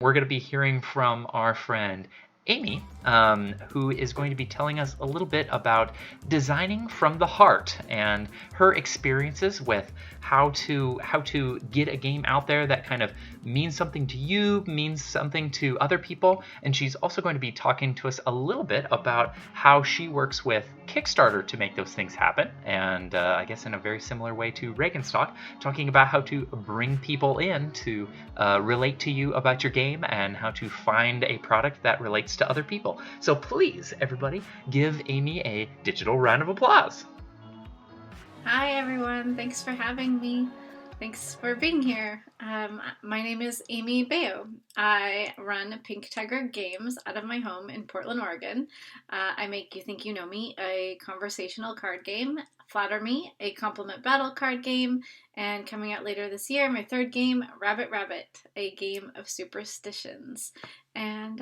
we're going to be hearing from our friend Amy, who is going to be telling us a little bit about designing from the heart and her experiences with how to get a game out there that kind of means something to you, means something to other people. And she's also going to be talking to us a little bit about how she works with Kickstarter to make those things happen. And I guess in a very similar way to Reaganstock, talking about how to bring people in to relate to you about your game and how to find a product that relates to other people. So please, everybody, give Amy a digital round of applause. Hi everyone, thanks for having me. Thanks for being here. My name is Amy Baio. I run Pink Tiger Games out of my home in Portland, Oregon. I make You Think You Know Me, a conversational card game, Flatter Me, a compliment battle card game, and coming out later this year, my third game, Rabbit Rabbit, a game of superstitions. And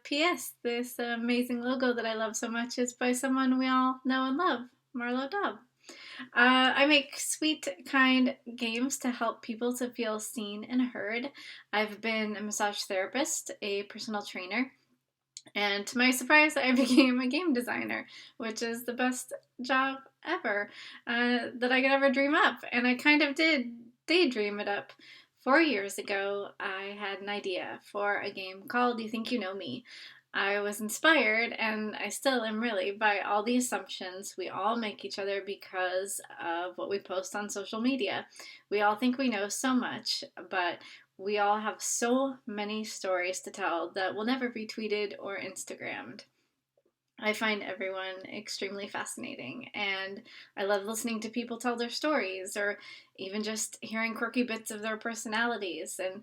P.S., this amazing logo that I love so much is by someone we all know and love, Marlo Dobb. I make sweet, kind games to help people to feel seen and heard. I've been a massage therapist, a personal trainer, and to my surprise, I became a game designer, which is the best job ever that I could ever dream up. And I kind of did daydream it up. 4 years ago, I had an idea for a game called You Think You Know Me. I was inspired, and I still am really, by all the assumptions we all make each other because of what we post on social media. We all think we know so much, but we all have so many stories to tell that will never be tweeted or Instagrammed. I find everyone extremely fascinating, and I love listening to people tell their stories or even just hearing quirky bits of their personalities. And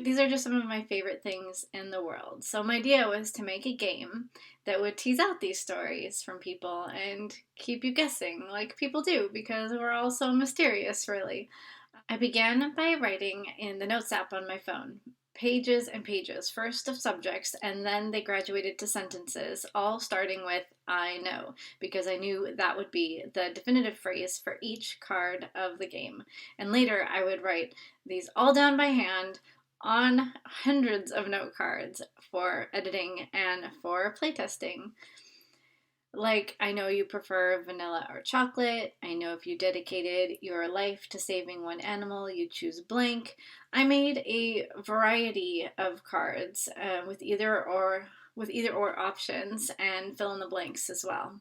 these are just some of my favorite things in the world. So my idea was to make a game that would tease out these stories from people and keep you guessing like people do because we're all so mysterious, really. I began by writing in the Notes app on my phone, pages and pages, first of subjects, and then they graduated to sentences, all starting with I know, because I knew that would be the definitive phrase for each card of the game. And later I would write these all down by hand on hundreds of note cards for editing and for playtesting. Like, I know you prefer vanilla or chocolate. I know if you dedicated your life to saving one animal, you'd choose blank. I made a variety of cards with either or options and fill in the blanks as well.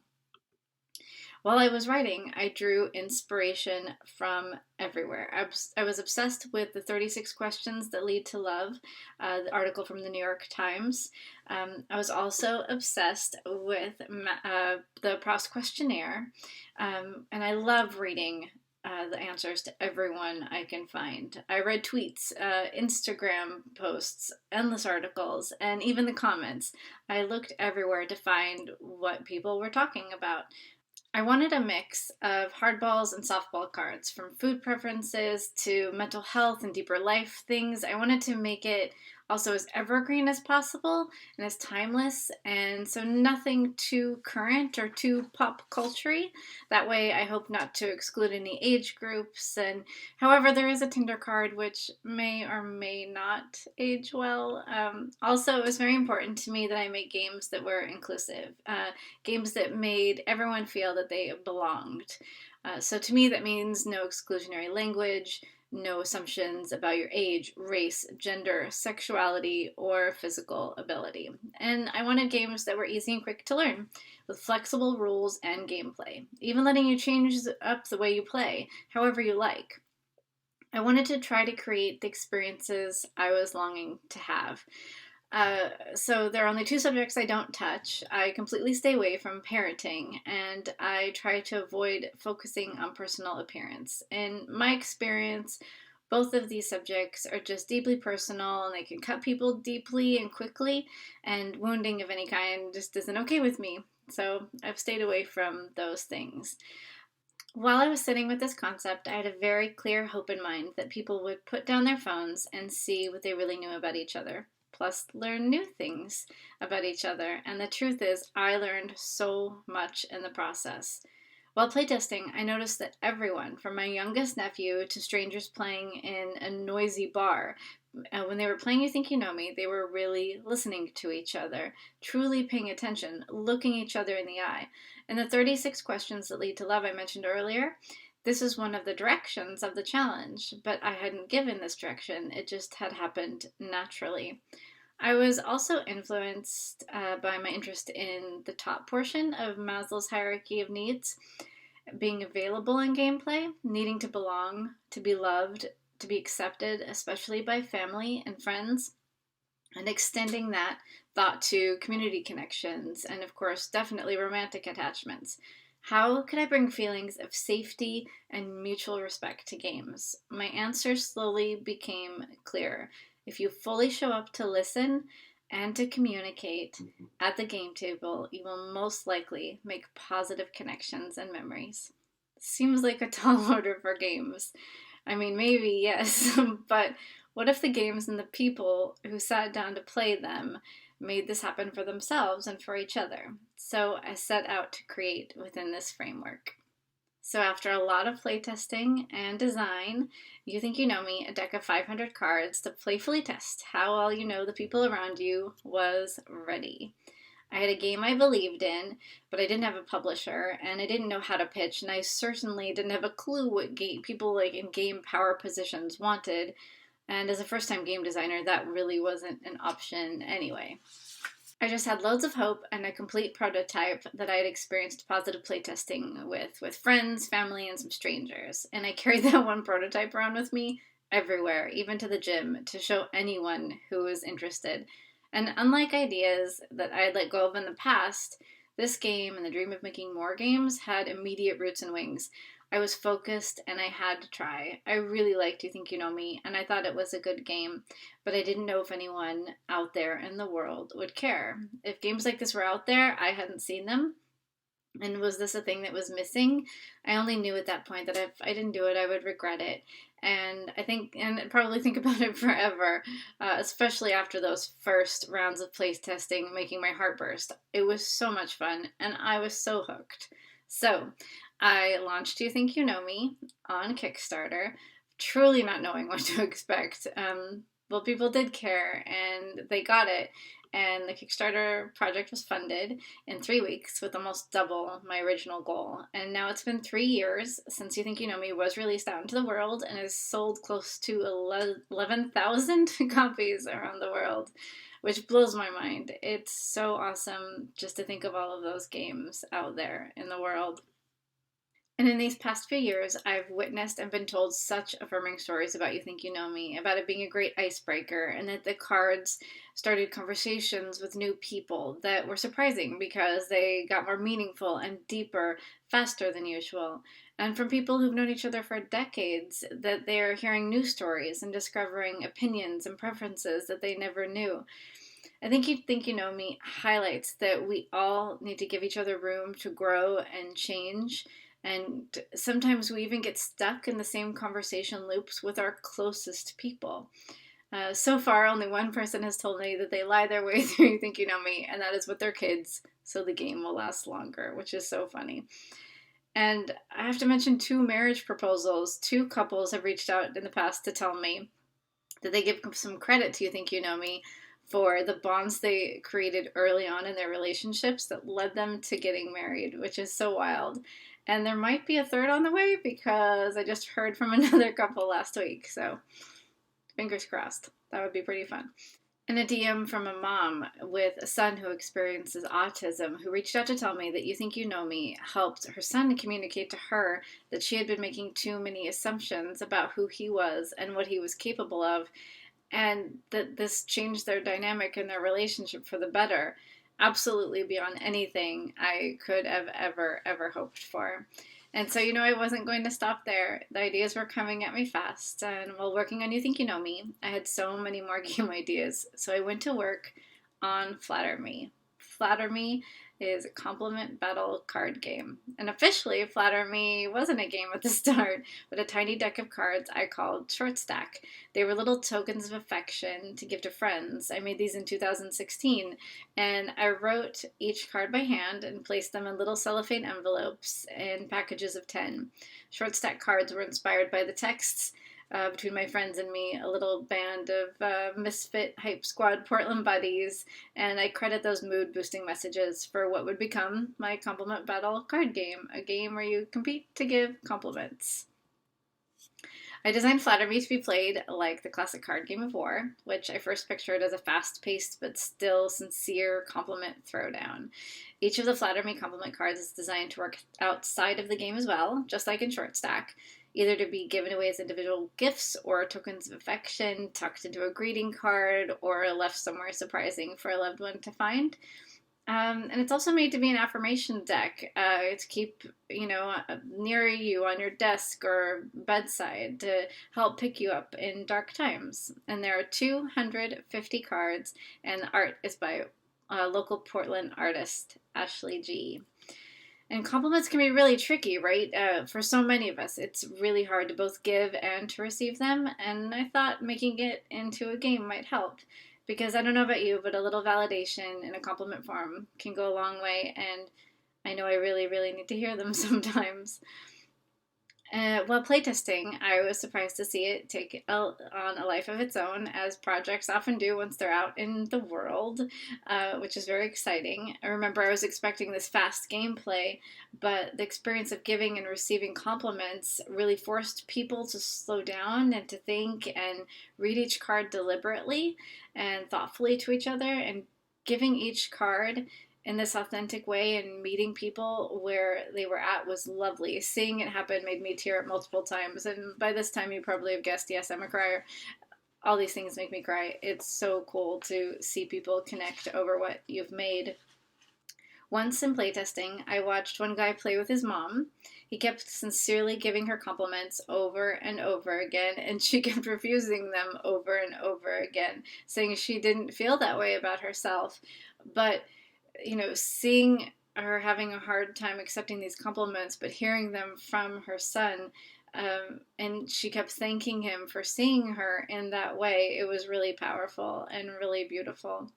While I was writing, I drew inspiration from everywhere. I was obsessed with the 36 questions that lead to love, the article from the New York Times. I was also obsessed with the Proust questionnaire, and I love reading the answers to everyone I can find. I read tweets, Instagram posts, endless articles, and even the comments. I looked everywhere to find what people were talking about. I wanted a mix of hardballs and softball cards, from food preferences to mental health and deeper life things. I wanted to make it also as evergreen as possible and as timeless, and so nothing too current or too pop culture-y. That way I hope not to exclude any age groups, and however there is a Tinder card which may or may not age well. Also, it was very important to me that I make games that were inclusive, games that made everyone feel that they belonged. So to me that means no exclusionary language, no assumptions about your age, race, gender, sexuality, or physical ability. And I wanted games that were easy and quick to learn, with flexible rules and gameplay, even letting you change up the way you play, however you like. I wanted to try to create the experiences I was longing to have. So there are only two subjects I don't touch. I completely stay away from parenting, and I try to avoid focusing on personal appearance. In my experience, both of these subjects are just deeply personal, and they can cut people deeply and quickly, and wounding of any kind just isn't okay with me. So I've stayed away from those things. While I was sitting with this concept, I had a very clear hope in mind that people would put down their phones and see what they really knew about each other, plus learn new things about each other. And the truth is, I learned so much in the process. While playtesting, I noticed that everyone, from my youngest nephew to strangers playing in a noisy bar, when they were playing You Think You Know Me, they were really listening to each other, truly paying attention, looking each other in the eye. And the 36 questions that lead to love I mentioned earlier, this is one of the directions of the challenge, but I hadn't given this direction. It just had happened naturally. I was also influenced by my interest in the top portion of Maslow's hierarchy of needs, being available in gameplay, needing to belong, to be loved, to be accepted, especially by family and friends, and extending that thought to community connections and, of course, definitely romantic attachments. How could I bring feelings of safety and mutual respect to games? My answer slowly became clearer. If you fully show up to listen and to communicate at the game table, you will most likely make positive connections and memories. Seems like a tall order for games. I mean, maybe, yes, but what if the games and the people who sat down to play them made this happen for themselves and for each other? So I set out to create within this framework. So after a lot of playtesting and design, You Think You Know Me, a deck of 500 cards to playfully test how well you know the people around you, was ready. I had a game I believed in, but I didn't have a publisher, and I didn't know how to pitch, and I certainly didn't have a clue what people like in game power positions wanted. And as a first-time game designer, that really wasn't an option anyway. I just had loads of hope and a complete prototype that I had experienced positive playtesting with friends, family, and some strangers. And I carried that one prototype around with me everywhere, even to the gym, to show anyone who was interested. And unlike ideas that I had let go of in the past, this game and the dream of making more games had immediate roots and wings. I was focused and I had to try. I really liked You Think You Know Me, and I thought it was a good game, but I didn't know if anyone out there in the world would care. If games like this were out there, I hadn't seen them. And was this a thing that was missing? I only knew at that point that if I didn't do it, I would regret it. And probably think about it forever, especially after those first rounds of playtesting, making my heart burst. It was so much fun, and I was so hooked. So, I launched You Think You Know Me on Kickstarter, truly not knowing what to expect. Well, people did care, and they got it. And the Kickstarter project was funded in 3 weeks with almost double my original goal. And now it's been 3 years since You Think You Know Me was released out into the world and has sold close to 11,000 copies around the world, which blows my mind. It's so awesome just to think of all of those games out there in the world. And in these past few years, I've witnessed and been told such affirming stories about You Think You Know Me, about it being a great icebreaker, and that the cards started conversations with new people that were surprising because they got more meaningful and deeper faster than usual. And from people who've known each other for decades, that they're hearing new stories and discovering opinions and preferences that they never knew. I think You Think You Know Me highlights that we all need to give each other room to grow and change. And sometimes we even get stuck in the same conversation loops with our closest people. So far, only one person has told me that they lie their way through You Think You Know Me, and that is with their kids, so the game will last longer, which is so funny. And I have to mention 2 marriage proposals. 2 couples have reached out in the past to tell me that they give some credit to You Think You Know Me for the bonds they created early on in their relationships that led them to getting married, which is so wild. And there might be a 3rd on the way because I just heard from another couple last week. So fingers crossed. That would be pretty fun. And a DM from a mom with a son who experiences autism who reached out to tell me that You Think You Know Me helped her son communicate to her that she had been making too many assumptions about who he was and what he was capable of, and that this changed their dynamic and their relationship for the better. Absolutely beyond anything I could have ever hoped for. And so, I wasn't going to stop there. The ideas were coming at me fast, and while working on You Think You Know Me, I had so many more game ideas. So I went to work on Flatter Me. Flatter Me is a compliment battle card game. And officially, Flatter Me wasn't a game at the start, but a tiny deck of cards I called Short Stack. They were little tokens of affection to give to friends. I made these in 2016, and I wrote each card by hand and placed them in little cellophane envelopes in packages of 10. Short Stack cards were inspired by the texts between my friends and me, a little band of misfit hype squad Portland buddies, and I credit those mood boosting messages for what would become my compliment battle card game, a game where you compete to give compliments. I designed Flatter Me to be played like the classic card game of war, which I first pictured as a fast paced but still sincere compliment throwdown. Each of the Flatter Me compliment cards is designed to work outside of the game as well, just like in Short Stack, either to be given away as individual gifts or tokens of affection, tucked into a greeting card, or left somewhere surprising for a loved one to find. And it's also made to be an affirmation deck to keep, near you on your desk or bedside to help pick you up in dark times. And there are 250 cards, and the art is by local Portland artist Ashley G. And compliments can be really tricky, right? For so many of us, it's really hard to both give and to receive them. And I thought making it into a game might help. Because I don't know about you, but a little validation in a compliment form can go a long way, and I know I really, really need to hear them sometimes. While playtesting, I was surprised to see it take on a life of its own, as projects often do once they're out in the world, which is very exciting. I remember I was expecting this fast gameplay, but the experience of giving and receiving compliments really forced people to slow down and to think and read each card deliberately and thoughtfully to each other, and giving each card in this authentic way and meeting people where they were at was lovely. Seeing it happen made me tear up multiple times, and by this time you probably have guessed, yes, I'm a crier. All these things make me cry. It's so cool to see people connect over what you've made. Once in playtesting, I watched one guy play with his mom. He kept sincerely giving her compliments over and over again, and she kept refusing them over and over again, saying she didn't feel that way about herself. But seeing her having a hard time accepting these compliments, but hearing them from her son, and she kept thanking him for seeing her in that way, it was really powerful and really beautiful.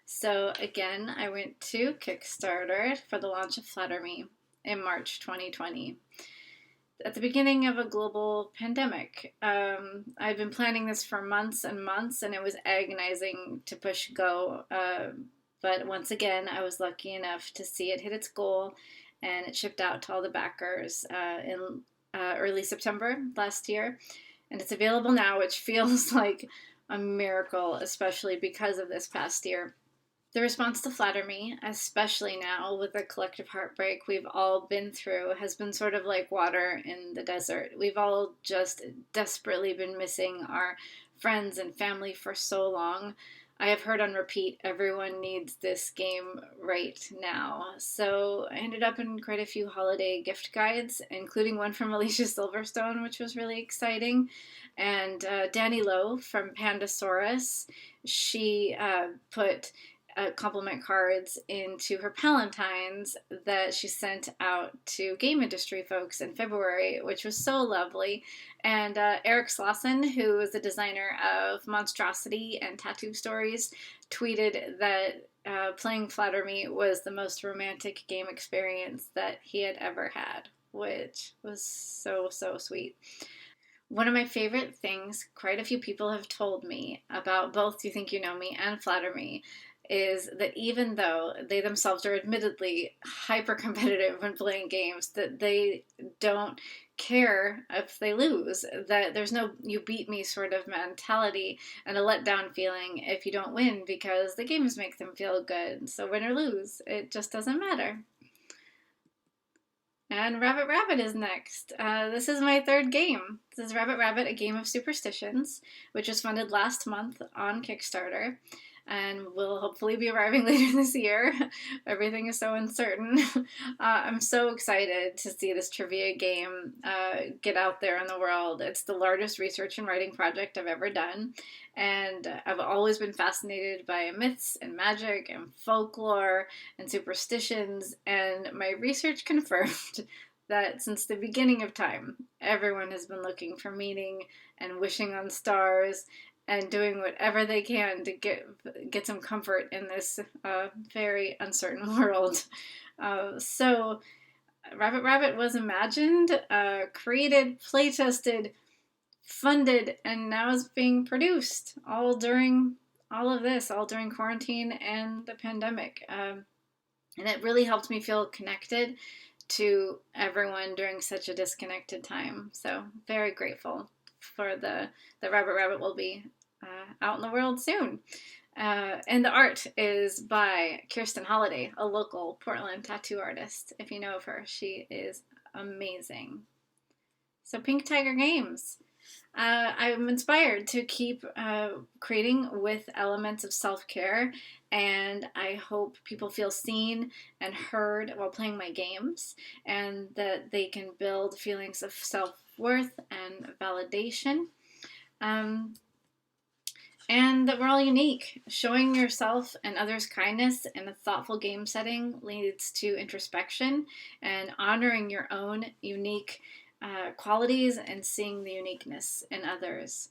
So again, I went to Kickstarter for the launch of Flatter Me in March 2020. At the beginning of a global pandemic. I've been planning this for months and months, and it was agonizing to push go. But once again, I was lucky enough to see it hit its goal, and it shipped out to all the backers in early September last year. And it's available now, which feels like a miracle, especially because of this past year. The response to Flatter Me, especially now with the collective heartbreak we've all been through, has been sort of like water in the desert. We've all just desperately been missing our friends and family for so long. I have heard on repeat, everyone needs this game right now. So I ended up in quite a few holiday gift guides, including one from Alicia Silverstone, which was really exciting. And Danny Lowe from Pandasaurus, she put compliment cards into her Palantines that she sent out to game industry folks in February, which was so lovely. And Eric Slauson, who is the designer of Monstrosity and Tattoo Stories, tweeted that playing Flatter Me was the most romantic game experience that he had ever had, which was so, so sweet. One of my favorite things quite a few people have told me about both You Think You Know Me and Flatter Me is that even though they themselves are admittedly hyper competitive when playing games, that they don't care if they lose, that there's no you beat me sort of mentality and a letdown feeling if you don't win, because the games make them feel good. So win or lose, it just doesn't matter. And Rabbit Rabbit is next. This is my third game. This is Rabbit Rabbit, a game of superstitions, which was funded last month on Kickstarter and will hopefully be arriving later this year. Everything is so uncertain. I'm so excited to see this trivia game get out there in the world. It's the largest research and writing project I've ever done, and I've always been fascinated by myths and magic and folklore and superstitions, and my research confirmed that since the beginning of time, everyone has been looking for meaning and wishing on stars and doing whatever they can to get some comfort in this very uncertain world. So Rabbit Rabbit was imagined, created, play-tested, funded and now is being produced all during all of this, all during quarantine and the pandemic. And it really helped me feel connected to everyone during such a disconnected time. So very grateful for the Rabbit Rabbit will be out in the world soon. And the art is by Kirsten Holiday, a local Portland tattoo artist. If you know of her, she is amazing. So Pink Tiger Games. I'm inspired to keep creating with elements of self-care, and I hope people feel seen and heard while playing my games, and that they can build feelings of self-worth and validation. And that we're all unique. Showing yourself and others kindness in a thoughtful game setting leads to introspection and honoring your own unique qualities and seeing the uniqueness in others.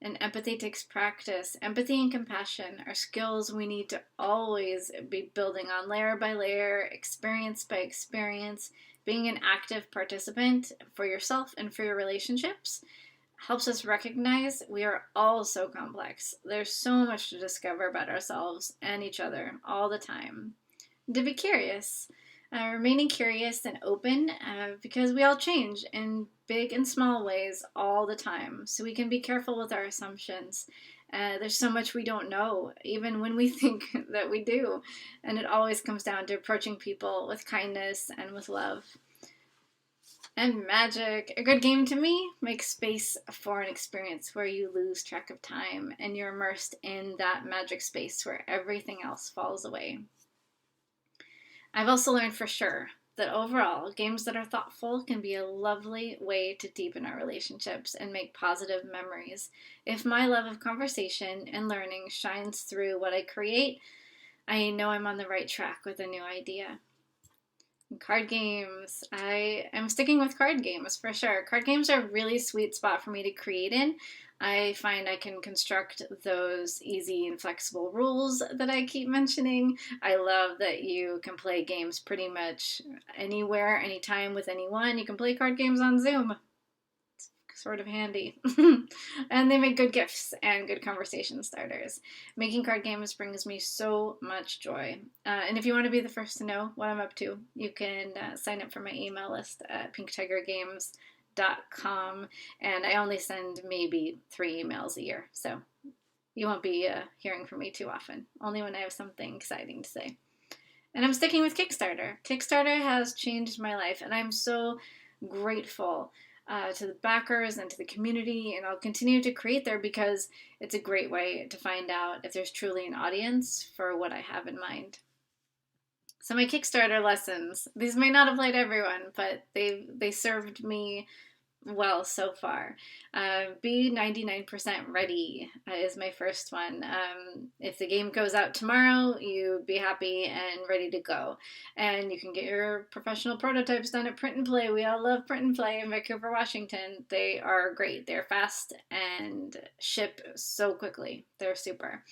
And empathy takes practice. Empathy and compassion are skills we need to always be building on layer by layer, experience by experience. Being an active participant for yourself and for your relationships helps us recognize we are all so complex. There's so much to discover about ourselves and each other all the time. To be curious. Remaining curious and open because we all change in big and small ways all the time. So we can be careful with our assumptions. There's so much we don't know, even when we think that we do. And it always comes down to approaching people with kindness and with love. And magic. A good game to me makes space for an experience where you lose track of time and you're immersed in that magic space where everything else falls away. I've also learned for sure that overall, games that are thoughtful can be a lovely way to deepen our relationships and make positive memories. If my love of conversation and learning shines through what I create, I know I'm on the right track with a new idea. Card games. I am sticking with card games for sure. Card games are a really sweet spot for me to create in. I find I can construct those easy and flexible rules that I keep mentioning. I love that you can play games pretty much anywhere, anytime with anyone. You can play card games on Zoom. It's sort of handy. And they make good gifts and good conversation starters. Making card games brings me so much joy. And if you want to be the first to know what I'm up to, you can sign up for my email list at pinktigergames.com, and I only send maybe 3 emails a year, so you won't be hearing from me too often, only when I have something exciting to say. And I'm sticking with Kickstarter. Kickstarter has changed my life, and I'm so grateful to the backers and to the community, and I'll continue to create there because it's a great way to find out if there's truly an audience for what I have in mind. So my Kickstarter lessons, these may not apply to everyone, but they served me well so far. Be 99% ready is my first one. If the game goes out tomorrow, you be happy and ready to go. And you can get your professional prototypes done at Print and Play. We all love Print and Play in Vancouver, Washington. They are great. They're fast and ship so quickly. They're super.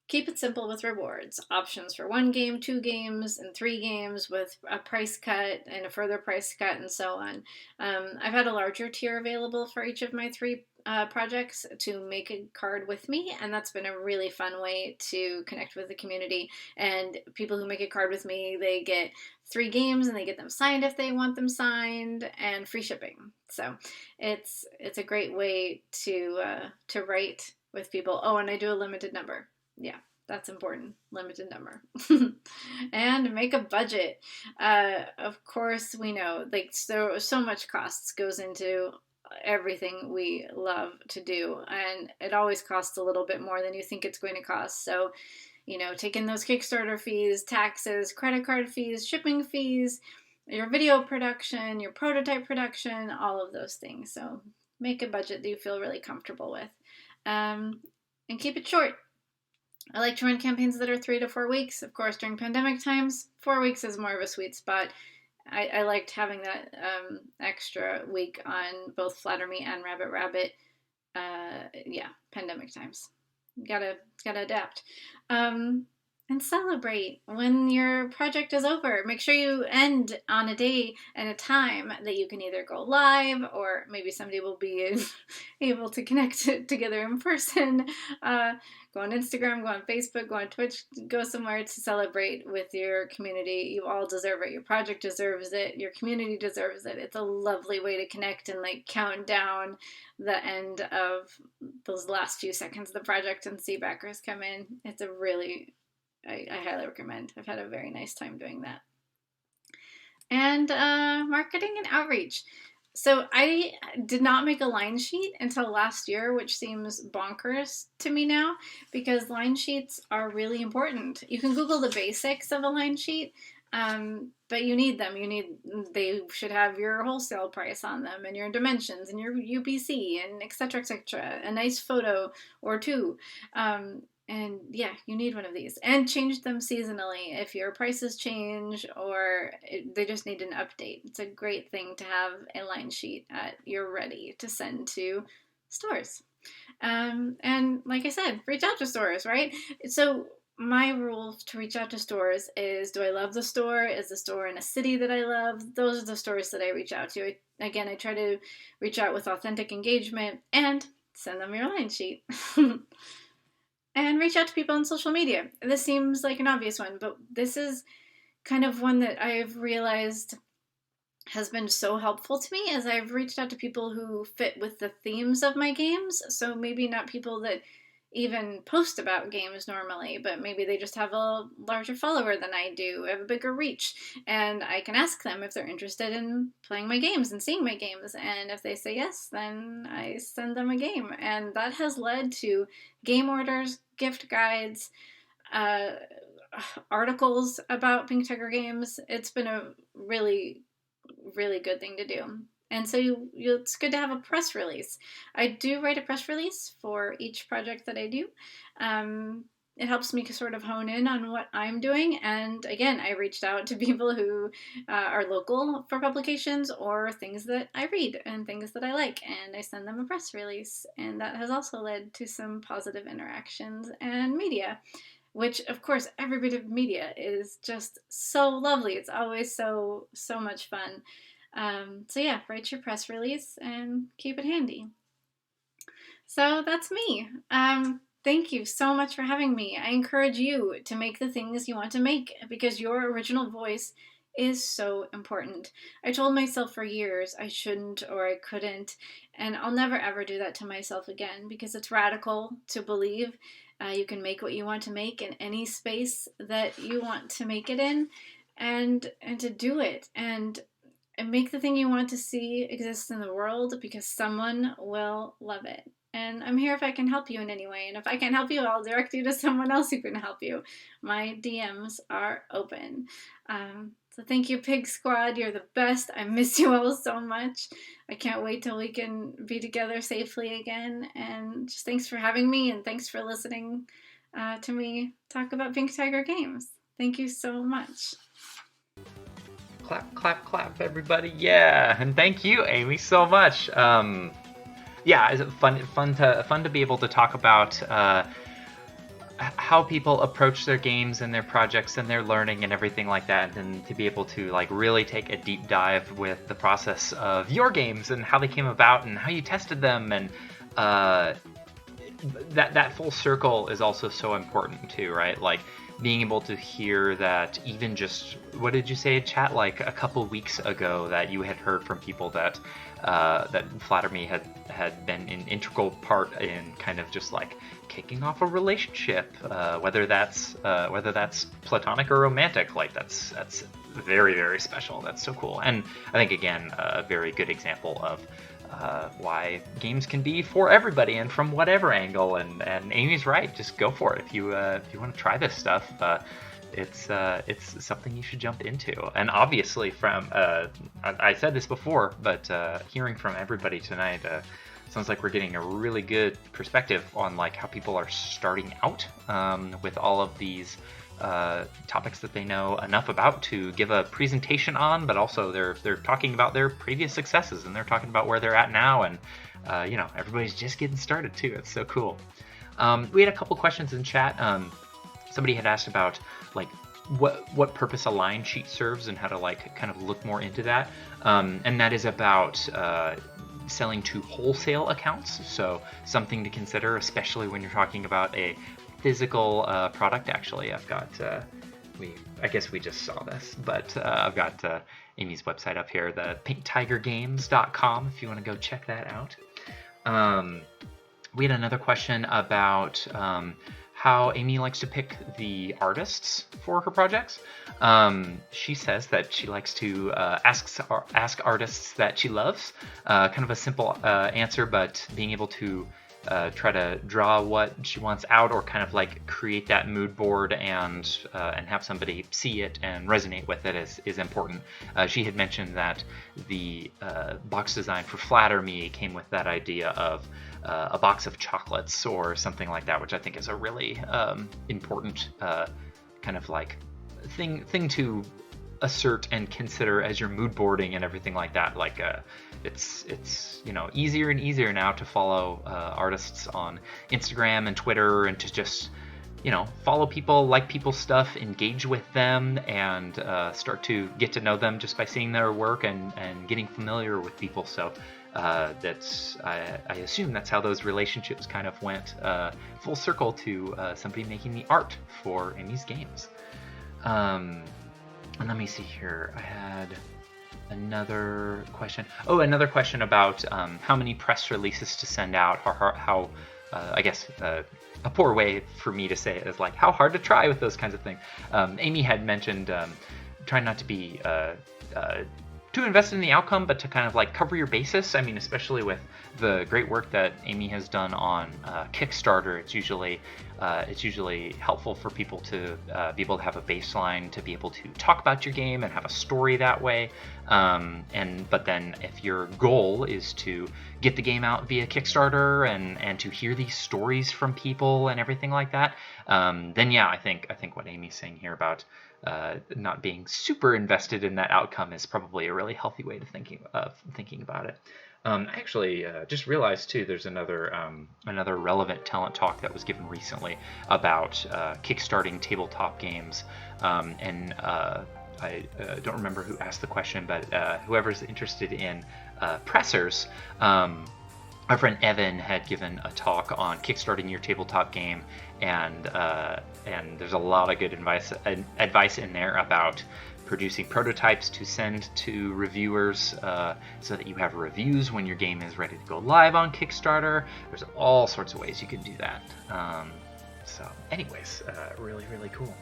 Keep it simple with rewards. Options for 1 game, 2 games, and 3 games with a price cut and a further price cut and so on. I've had a larger tier available for each of my 3 projects to make a card with me, and that's been a really fun way to connect with the community. And people who make a card with me, they get 3 games and they get them signed if they want them signed, and free shipping. So it's a great way to write with people. Oh, and I do a limited number. Yeah, that's important. Limited number. And make a budget. Of course, we know like so much costs goes into everything we love to do, and it always costs a little bit more than you think it's going to cost. So, take in those Kickstarter fees, taxes, credit card fees, shipping fees, your video production, your prototype production, all of those things. So make a budget that you feel really comfortable with. And keep it short. I like to run campaigns that are 3 to 4 weeks. Of course, during pandemic times, 4 weeks is more of a sweet spot. I liked having that extra week on both Flatter Me and Rabbit Rabbit. Pandemic times. Gotta adapt. and celebrate when your project is over. Make sure you end on a day and a time that you can either go live, or maybe somebody will be able to connect together in person. Go on Instagram, go on Facebook, go on Twitch, go somewhere to celebrate with your community. You all deserve it. Your project deserves it. Your community deserves it. It's a lovely way to connect and like count down the end of those last few seconds of the project and see backers come in. It's a really, I highly recommend. I've had a very nice time doing that. And marketing and outreach. So I did not make a line sheet until last year, which seems bonkers to me now, because line sheets are really important. You can Google the basics of a line sheet, but you need them. They should have your wholesale price on them, and your dimensions, and your UPC, and etc., etc. A nice photo or two. And yeah, you need one of these. And change them seasonally if your prices change or they just need an update. It's a great thing to have a line sheet at your ready to send to stores. And like I said, reach out to stores, right? So my rule to reach out to stores is, do I love the store? Is the store in a city that I love? Those are the stores that I reach out to. Again, I try to reach out with authentic engagement and send them your line sheet. And reach out to people on social media. This seems like an obvious one, but this is kind of one that I've realized has been so helpful to me, as I've reached out to people who fit with the themes of my games. So maybe not people that even post about games normally, but maybe they just have a larger follower than I do, have a bigger reach, and I can ask them if they're interested in playing my games and seeing my games, and if they say yes, then I send them a game, and that has led to game orders, gift guides, articles about Pink Tiger games. It's been a really, really good thing to do. And so it's good to have a press release. I do write a press release for each project that I do. It helps me sort of hone in on what I'm doing. And again, I reached out to people who are local for publications or things that I read and things that I like, and I send them a press release. And that has also led to some positive interactions and media, which of course every bit of media is just so lovely. It's always so much fun. So yeah, write your press release and keep it handy. So that's me. Thank you so much for having me. I encourage you to make the things you want to make, because your original voice is so important. I told myself for years I shouldn't or I couldn't, and I'll never ever do that to myself again, because it's radical to believe you can make what you want to make in any space that you want to make it in, and to do it and make the thing you want to see exist in the world, because someone will love it. And I'm here if I can help you in any way. And if I can't help you, I'll direct you to someone else who can help you. My DMs are open. So thank you, PIGSquad. You're the best. I miss you all so much. I can't wait till we can be together safely again. And just thanks for having me, and thanks for listening to me talk about Pink Tiger games. Thank you so much. Clap, clap, clap, everybody! Yeah, and thank you, Amy, so much. Yeah, it's fun to be able to talk about how people approach their games and their projects and their learning and everything like that, and to be able to like really take a deep dive with the process of your games and how they came about and how you tested them, and that full circle is also so important too, right? Like being able to hear that, even just, what did you say, chat, like a couple weeks ago, that you had heard from people that that Flatter Me had been an integral part in kind of just like kicking off a relationship, whether that's platonic or romantic. Like that's very, very special. That's so cool. And I think, again, a very good example of why games can be for everybody and from whatever angle. And Amy's right, just go for it. If you want to try this stuff, it's something you should jump into. And obviously, from I said this before, but hearing from everybody tonight, sounds like we're getting a really good perspective on like how people are starting out with all of these topics that they know enough about to give a presentation on, but also they're talking about their previous successes, and they're talking about where they're at now, and everybody's just getting started too. It's so cool. We had a couple questions in chat. somebody had asked about like what purpose a line sheet serves and how to like kind of look more into that. And that is about selling to wholesale accounts. So something to consider, especially when you're talking about a physical product. Actually, I've got I guess we just saw this, but I've got Amy's website up here, the pinktigergames.com, if you want to go check that out. We had another question about how Amy likes to pick the artists for her projects. She says that she likes to ask artists that she loves. Kind of a simple answer, but being able to try to draw what she wants out, or kind of like create that mood board and have somebody see it and resonate with it is important. She had mentioned that the box design for Flatter Me came with that idea of a box of chocolates or something like that, which I think is a really important kind of like thing to assert and consider as you're mood boarding and everything like that. Like it's easier and easier now to follow artists on Instagram and Twitter, and to just follow people, like people's stuff, engage with them, and start to get to know them just by seeing their work and getting familiar with people. So that's I assume that's how those relationships kind of went full circle to somebody making the art for Amy's games. And let me see here. I had another question. Oh, another question about how many press releases to send out. How I guess a poor way for me to say it is like how hard to try with those kinds of things. Amy had mentioned trying not to be too invested in the outcome, but to kind of like cover your basis. I mean, especially with the great work that Amy has done on Kickstarter, it's usually helpful for people to be able to have a baseline to be able to talk about your game and have a story that way. But then if your goal is to get the game out via Kickstarter and to hear these stories from people and everything like that, then yeah, I think what Amy's saying here about not being super invested in that outcome is probably a really healthy way to thinking about it. I actually just realized too, there's another relevant talent talk that was given recently about kickstarting tabletop games, and I don't remember who asked the question, but whoever's interested in pressers, our friend Evan had given a talk on kickstarting your tabletop game, and there's a lot of good advice in there about producing prototypes to send to reviewers so that you have reviews when your game is ready to go live on Kickstarter. There's all sorts of ways you can do that. So anyways, really, really cool.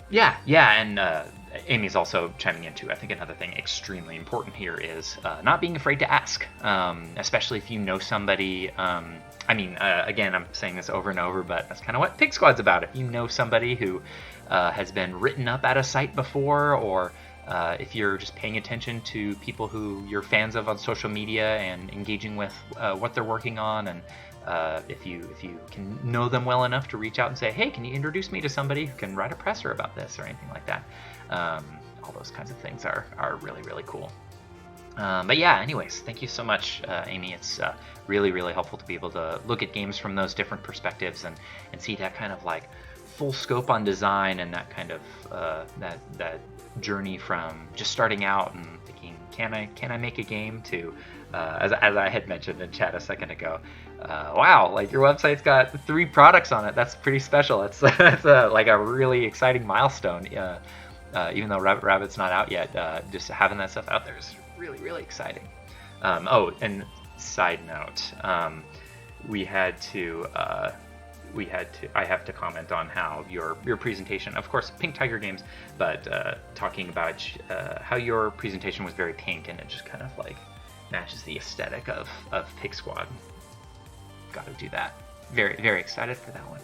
Yeah, and Amy's also chiming in too. I think another thing extremely important here is not being afraid to ask, especially if you know somebody. Again, I'm saying this over and over, but that's kind of what PIGSquad's about. If you know somebody who has been written up at a site before, or if you're just paying attention to people who you're fans of on social media and engaging with what they're working on, and if you can know them well enough to reach out and say, hey, can you introduce me to somebody who can write a presser about this or anything like that, all those kinds of things are really, really cool. But yeah, anyways, thank you so much, Amy. It's really, really helpful to be able to look at games from those different perspectives and see that kind of like full scope on design, and that kind of that journey from just starting out and thinking, can I make a game, to as I had mentioned in chat a second ago, wow, like your website's got 3 products on it. That's pretty special. That's like a really exciting milestone. Even though Rabbit's not out yet, just having that stuff out there is really, really exciting. And side note, I have to comment on how your presentation, of course, Pink Tiger Games, but talking about how your presentation was very pink, and it just kind of like matches the aesthetic of PIGSquad. Got to do that. Very, very excited for that one.